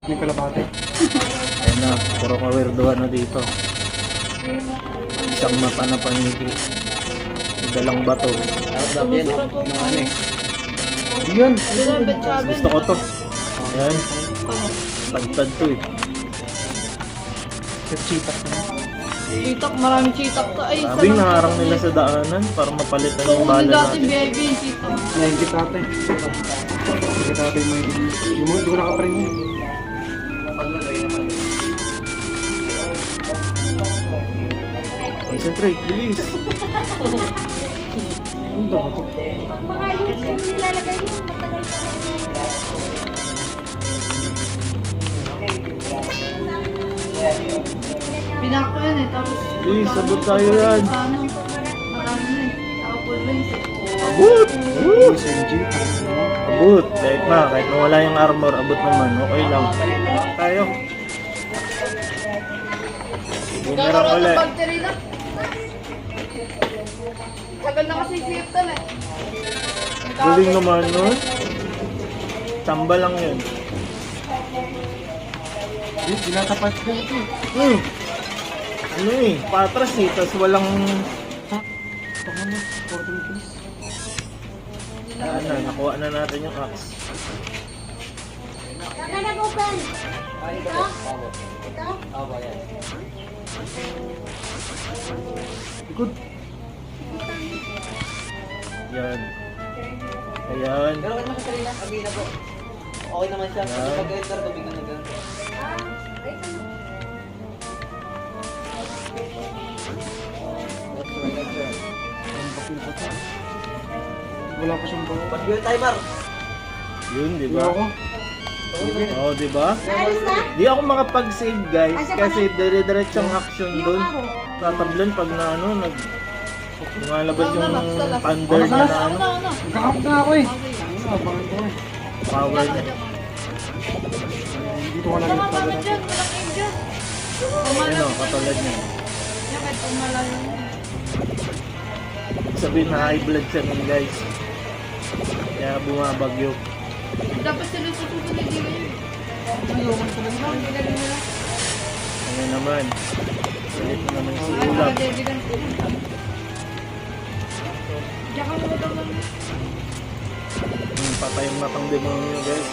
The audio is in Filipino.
May kalapate. Ayun na, puro kawirduhan na dito. Isang mata na paniki. Dalang bato. Sarap yan. Ng ano eh. Yan. Gusto ko to. Ayan. Tagtad to eh. Chitak na. Chitak, maraming chitak to. Ay, Sabing nangarang nila sa daanan para mapalitan Ito yung ko bala dati, natin. baby, chitak. Naingit natin. Naingit natin yung hindi ko nakaparin yun. Concentrate, bilis. Ang dami ko. Pinako yan eh, tapos... Bilis, sabot tayo yan. Ano, marami na eh. Apple wings eh. Abot! Woo! SMG. Abot! Kahit nawala yung armor, abot naman. Okay lang. Tayo. Bumerang Kakaroon ulit. ng battery na. Tagal na kasi siftan eh. Galing naman nun. Tsamba lang yun. Tinatapat ko ito. Ano eh, patras eh, tas walang... Baka na, 14 please. Ano, nakuha na natin yung axe. Good. Yan. Ayan. Pero okay naman sa sarili. Agay na po. Okay naman siya. Kasi pag-enter, tubig na ganun. Ang bakit ko. Wala pa siyang bawa. Pag-build timer. Yun, di Wala ba? ako. Oo, di ba? Di ako makapag-save guys kasi dire-diretsong action dun. Tatablan pag na ano, lumalabas yung thunder na ano, Ano? Nagkakapit na ako eh. Ano, abangan ko eh. power niya. Dito ka lang Mga yung kami dyan, walang aim dyan. Ano, katulad niya. Yan, kahit pumalayo na. Sabihin na high blood siya nun guys. Kaya bumabagyo. Dapat sila susunod na hindi kayo. Ayun, ang galing nila. Ano naman. Ulit na naman si Ay, Ulap. mga dedigan po. Diyan ka mo daw. Patay yung matang demonyo guys.